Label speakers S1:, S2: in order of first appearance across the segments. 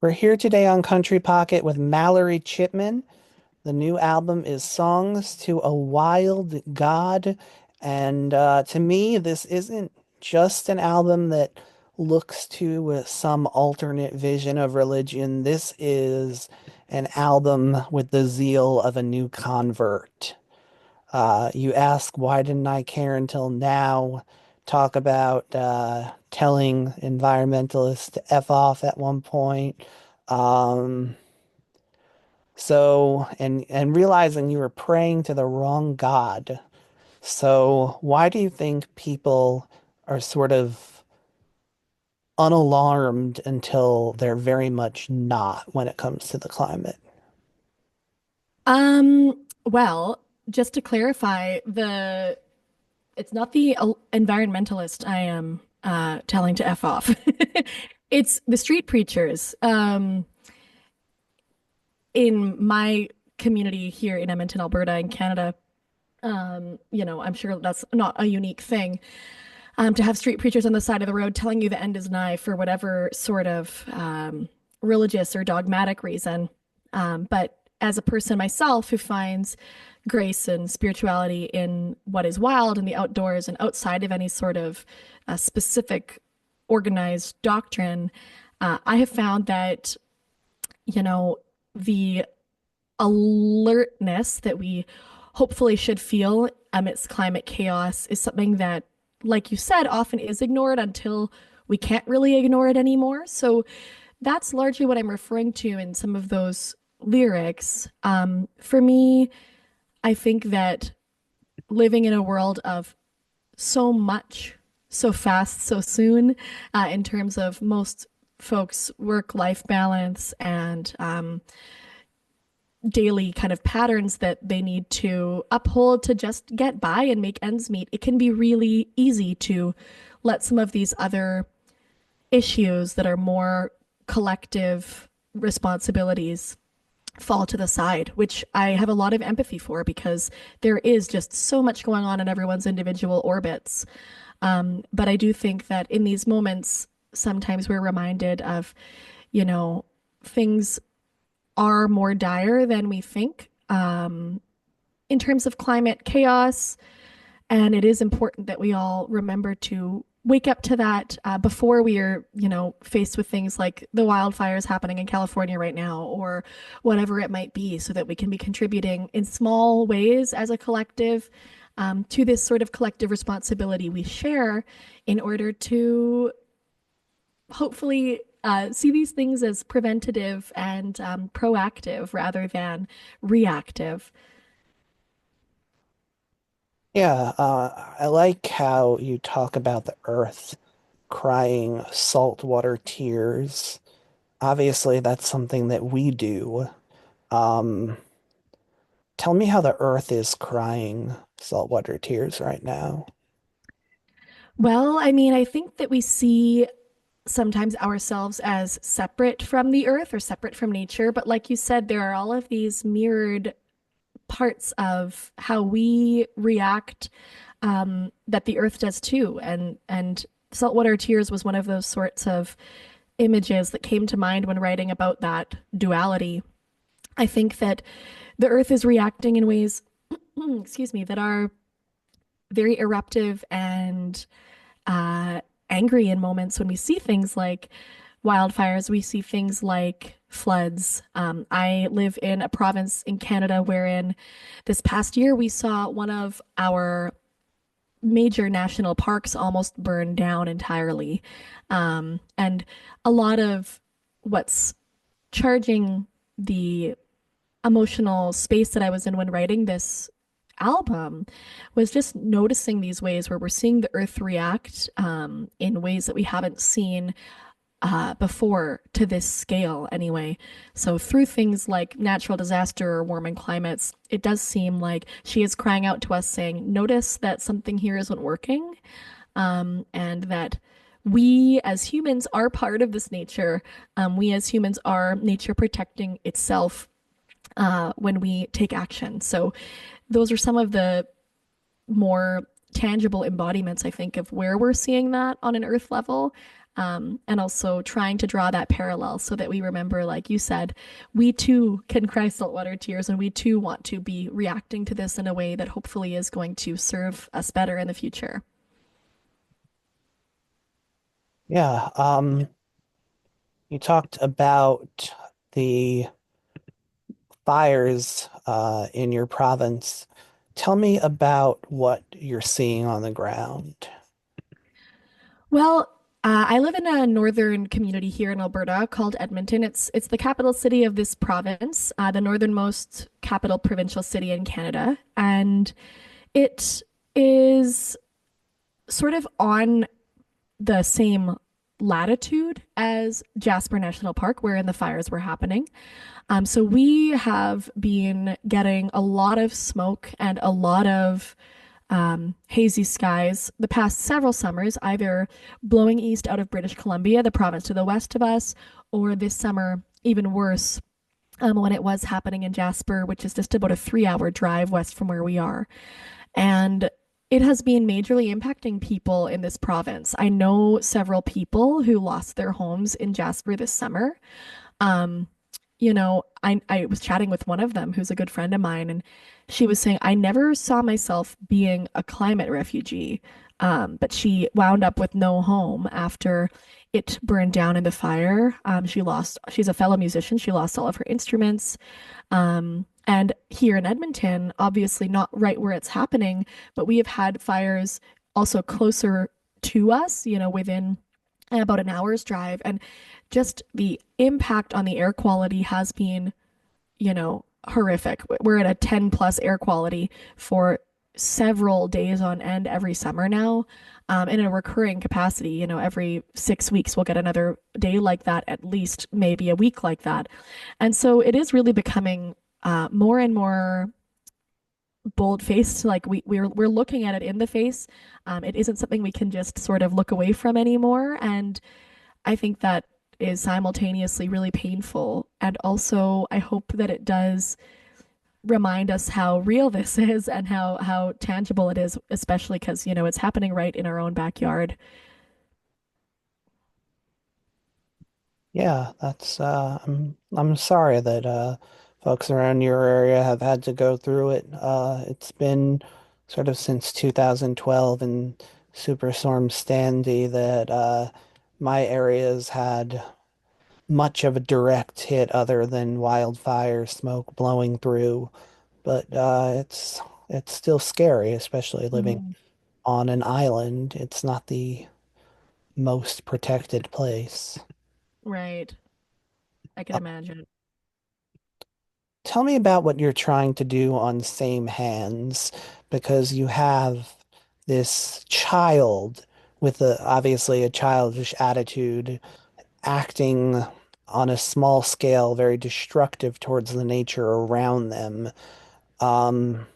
S1: We're here today on Country Pocket with Mallory Chipman. The new album is Songs to a Wild God. And to me, this isn't just an album that looks to some alternate vision of religion. This is an album with the zeal of a new convert. You ask, why didn't I care until now? Talk about telling environmentalists to F off at one point. Um, and realizing you were praying to the wrong God. So why do you think people are sort of unalarmed until they're very much not when it comes to the climate?
S2: Well, just to clarify, the it's not the environmentalist I am telling to F off. It's the street preachers. In my community here in Edmonton, Alberta, in Canada, I'm sure that's not a unique thing. To have street preachers on the side of the road telling you the end is nigh for whatever sort of religious or dogmatic reason. But as a person myself who finds grace and spirituality in what is wild in the outdoors and outside of any sort of specific organized doctrine, I have found that, you know, the alertness that we hopefully should feel amidst climate chaos is something that, like you said, often is ignored until we can't really ignore it anymore. So that's largely what I'm referring to in some of those lyrics. For me, I think that living in a world of so much, so fast, so soon, in terms of most folks' work-life balance and daily kind of patterns that they need to uphold to just get by and make ends meet, it can be really easy to let some of these other issues that are more collective responsibilities fall to the side, which I have a lot of empathy for because there is just so much going on in everyone's individual orbits. But I do think that in these moments, sometimes we're reminded of, you know, things are more dire than we think in terms of climate chaos. And it is important that we all remember to wake up to that before we are, faced with things like the wildfires happening in California right now or whatever it might be, so that we can be contributing in small ways as a collective to this sort of collective responsibility we share in order to hopefully see these things as preventative and proactive rather than reactive.
S1: Yeah, I like how you talk about the earth crying saltwater tears. Obviously, that's something that we do. Um, Tell me how the earth is crying saltwater tears right now.
S2: Well, I mean, I think that we see sometimes ourselves as separate from the earth or separate from nature. But like you said, there are all of these mirrored parts of how we react that the earth does too. And saltwater tears was one of those sorts of images that came to mind when writing about that duality. I think that the earth is reacting in ways, excuse me, that are very eruptive and uh, angry in moments when we see things like wildfires, we see things like floods. I live in a province in Canada wherein this past year we saw one of our major national parks almost burned down entirely. And a lot of what's charging the emotional space that I was in when writing this album was just noticing these ways where we're seeing the earth react in ways that we haven't seen before to this scale anyway. So through things like natural disaster or warming climates, it does seem like she is crying out to us saying, notice that something here isn't working, and that we as humans are part of this nature. We as humans are nature protecting itself when we take action. So those are some of the more tangible embodiments, I think, of where we're seeing that on an earth level. And also trying to draw that parallel so that we remember, like you said, we too can cry saltwater tears and we too want to be reacting to this in a way that hopefully is going to serve us better in the future.
S1: Yeah, you talked about the fires in your province. Tell me about what you're seeing on the ground.
S2: Well, I live in a northern community here in Alberta called Edmonton. It's the capital city of this province, the northernmost capital provincial city in Canada, and it is sort of on the same latitude as Jasper National Park, wherein the fires were happening. So we have been getting a lot of smoke and a lot of hazy skies the past several summers, either blowing east out of British Columbia, the province to the west of us, or this summer, even worse, when it was happening in Jasper, which is just about a 3 hour drive west from where we are. And it has been majorly impacting people in this province. I know several people who lost their homes in Jasper this summer. Um, I was chatting with one of them who's a good friend of mine, and she was saying, I never saw myself being a climate refugee. But she wound up with no home after it burned down in the fire. She's a fellow musician. She lost all of her instruments. And here in Edmonton, obviously not right where it's happening, but we have had fires also closer to us, within about an hour's drive. And just the impact on the air quality has been, horrific. We're at a 10 plus air quality for several days on end every summer now. In a recurring capacity, every 6 weeks we'll get another day like that, at least maybe a week like that. And so it is really becoming more and more bold faced. Like we're looking at it in the face. It isn't something we can just sort of look away from anymore. And I think that is simultaneously really painful. And also, I hope that it does remind us how real this is and how tangible it is, especially because, it's happening right in our own backyard.
S1: Yeah, that's I'm sorry that folks around your area have had to go through it. It's been sort of since 2012 and Superstorm Sandy that my area's had much of a direct hit other than wildfire smoke blowing through. But it's still scary, especially living
S2: Mhm.
S1: on an island. It's not the most protected place.
S2: Right. I can
S1: Uh,
S2: imagine.
S1: Tell me about what you're trying to do on Same Hands, because you have this child with obviously a childish attitude acting on a small scale, very destructive towards the nature around them. Um,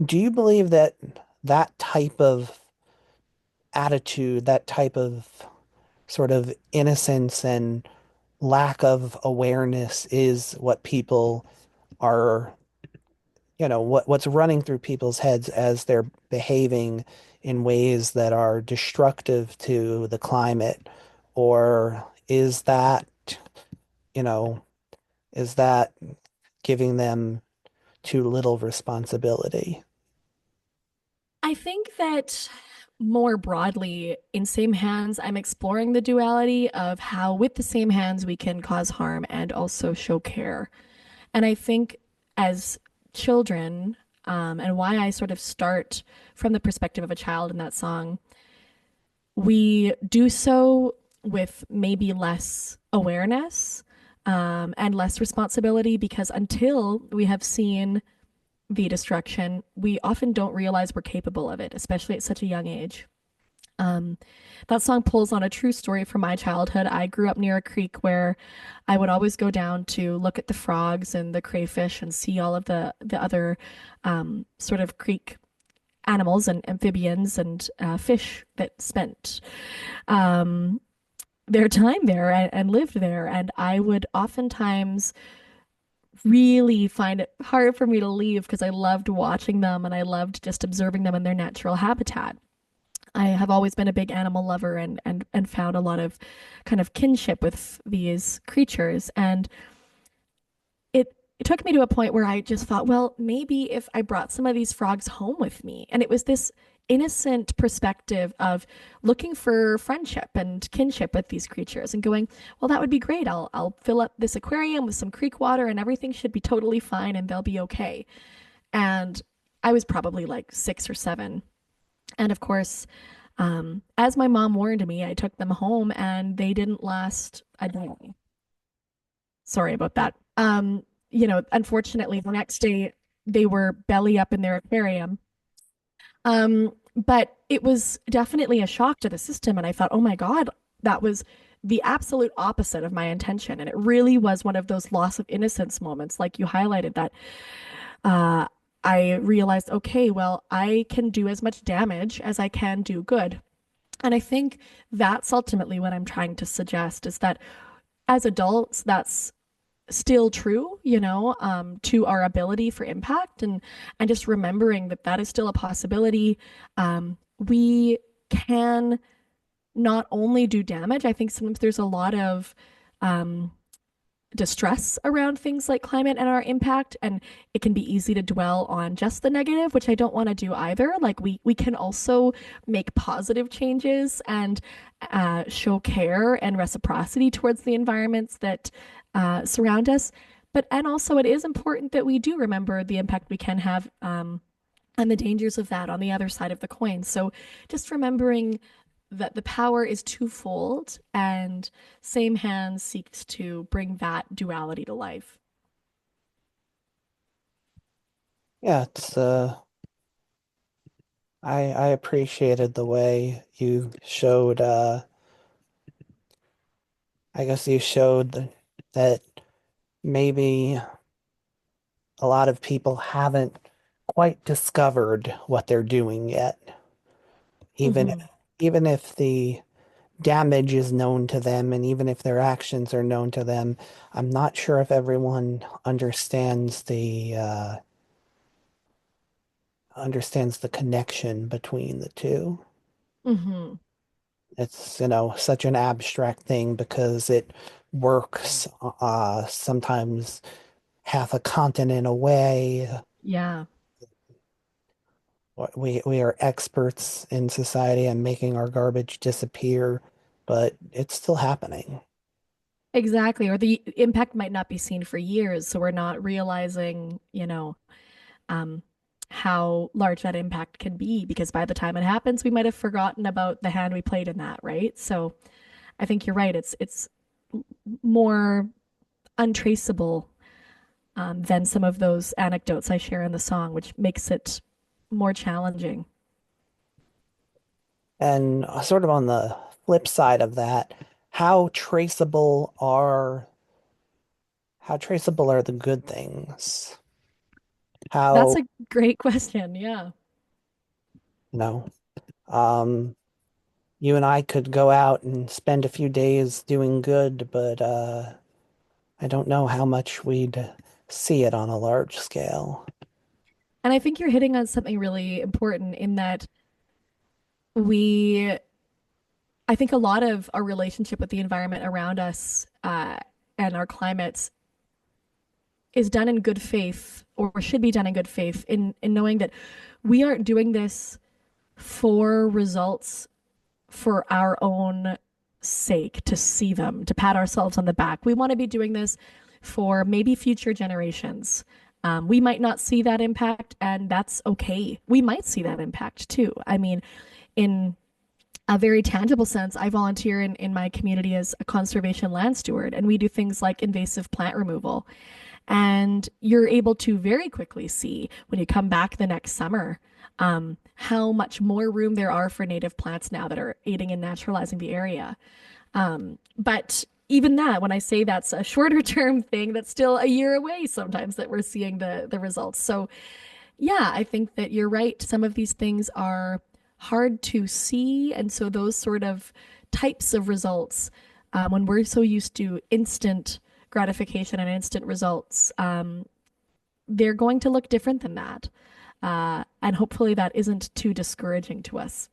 S1: do you believe that that type of attitude, that type of sort of innocence and lack of awareness is what people are, what's running through people's heads as they're behaving in ways that are destructive to the climate? Or is that, you know, is that giving them too little responsibility?
S2: I think that more broadly, in Same Hands, I'm exploring the duality of how, with the same hands, we can cause harm and also show care. And I think as children, and why I sort of start from the perspective of a child in that song, we do so with maybe less awareness and less responsibility because until we have seen the destruction, we often don't realize we're capable of it, especially at such a young age. Um, that song pulls on a true story from my childhood. I grew up near a creek where I would always go down to look at the frogs and the crayfish and see all of the other sort of creek animals and amphibians and fish that spent um, their time there and lived there. And I would oftentimes really find it hard for me to leave because I loved watching them and I loved just observing them in their natural habitat. I have always been a big animal lover and found a lot of kind of kinship with these creatures. And it took me to a point where I just thought, well, maybe if I brought some of these frogs home with me. And it was this innocent perspective of looking for friendship and kinship with these creatures and going, well, that would be great. I'll fill up this aquarium with some creek water and everything should be totally fine and they'll be okay. And I was probably like 6 or 7. And of course, as my mom warned me, I took them home and they didn't last a day. Sorry about that. Unfortunately, the next day they were belly up in their aquarium. But it was definitely a shock to the system. And I thought, oh my God, that was the absolute opposite of my intention. And it really was one of those loss of innocence moments, like you highlighted, that uh, I realized, okay, well, I can do as much damage as I can do good. And I think that's ultimately what I'm trying to suggest is that as adults, that's still true, to our ability for impact and just remembering that that is still a possibility. We can not only do damage. I think sometimes there's a lot of um, distress around things like climate and our impact, and it can be easy to dwell on just the negative, which I don't want to do either. Like we can also make positive changes and show care and reciprocity towards the environments that surround us. But and also it is important that we do remember the impact we can have, and the dangers of that on the other side of the coin. So just remembering that the power is twofold and same hand seeks to bring that duality to life.
S1: Yeah, I appreciated the way you showed I guess you showed that maybe a lot of people haven't quite discovered what they're doing yet. Even
S2: Mm-hmm.
S1: even if the damage is known to them and even if their actions are known to them, I'm not sure if everyone understands the connection between the two.
S2: Mm-hmm.
S1: It's, such an abstract thing because it works sometimes half a continent away.
S2: Yeah,
S1: We are experts in society and making our garbage disappear, but it's still happening.
S2: exactly. Or the impact might not be seen for years, so we're not realizing, um, how large that impact can be because by the time it happens, we might have forgotten about the hand we played in that, right? So I think you're right. It's more untraceable than some of those anecdotes I share in the song, which makes it more challenging.
S1: And sort of on the flip side of that, how traceable are how traceable are the good things?
S2: That's
S1: How,
S2: a great question. Yeah.
S1: you know, um, you and I could go out and spend a few days doing good, but I don't know how much we'd see it on a large scale.
S2: And I think you're hitting on something really important in that we, I think a lot of our relationship with the environment around us and our climates is done in good faith or should be done in good faith in knowing that we aren't doing this for results for our own sake to see them, to pat ourselves on the back. We want to be doing this for maybe future generations. We might not see that impact, and that's okay. We might see that impact too. I mean, in a very tangible sense, I volunteer in my community as a conservation land steward, and we do things like invasive plant removal. And you're able to very quickly see when you come back the next summer how much more room there are for native plants now that are aiding in naturalizing the area. But even that, when I say that's a shorter term thing, that's still a year away sometimes that we're seeing the results. So yeah, I think that you're right. Some of these things are hard to see. And so those sort of types of results, when we're so used to instant gratification and instant results, they're going to look different than that. And hopefully that isn't too discouraging to us.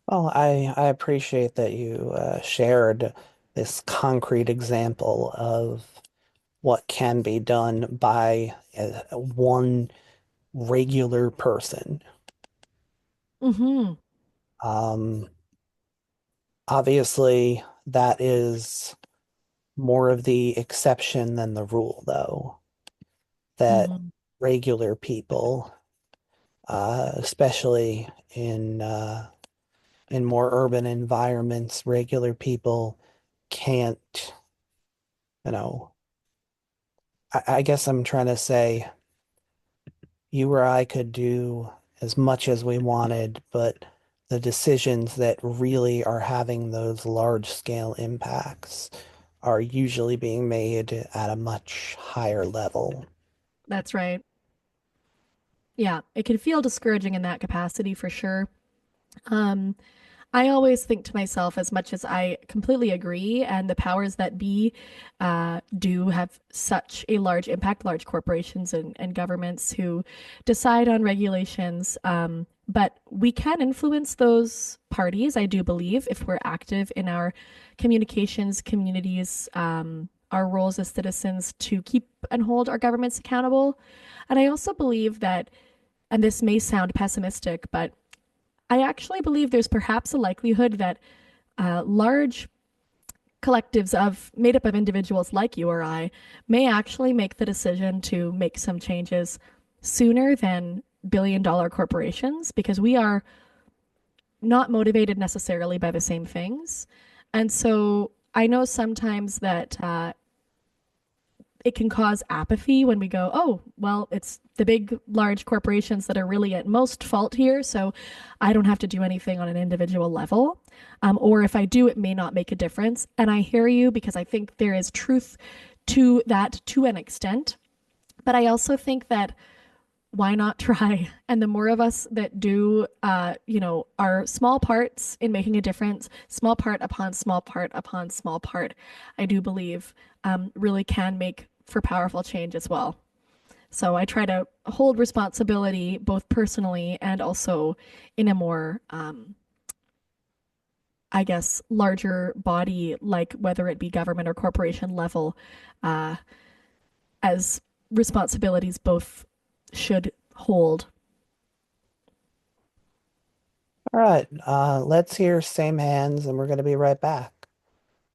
S1: Well, I appreciate that you shared this concrete example of what can be done by one regular person.
S2: Hmm.
S1: Um, Obviously, that is more of the exception than the rule, though, that
S2: Hmm.
S1: regular people, especially in more urban environments, regular people can't, you know, I guess I'm trying to say you or I could do as much as we wanted, but the decisions that really are having those large scale impacts are usually being made at a much higher level.
S2: That's right. Yeah, it can feel discouraging in that capacity for sure. Um, I always think to myself, as much as I completely agree, and the powers that be do have such a large impact, large corporations and governments who decide on regulations. But we can influence those parties, I do believe, if we're active in our communications, communities, our roles as citizens to keep and hold our governments accountable. And I also believe that, and this may sound pessimistic, but I actually believe there's perhaps a likelihood that large collectives of made up of individuals like you or I may actually make the decision to make some changes sooner than billion-dollar corporations because we are not motivated necessarily by the same things. And so I know sometimes that it can cause apathy when we go, oh, well, it's the big, large corporations that are really at most fault here. So I don't have to do anything on an individual level. Or if I do, it may not make a difference. And I hear you because I think there is truth to that to an extent. But I also think that why not try? And the more of us that do, our small parts in making a difference, small part upon small part upon small part, I do believe really can make for powerful change as well. So I try to hold responsibility both personally and also in a more, I guess, larger body, like whether it be government or corporation level, uh, as responsibilities both should hold.
S1: All right, let's hear same hands, and we're going to be right back.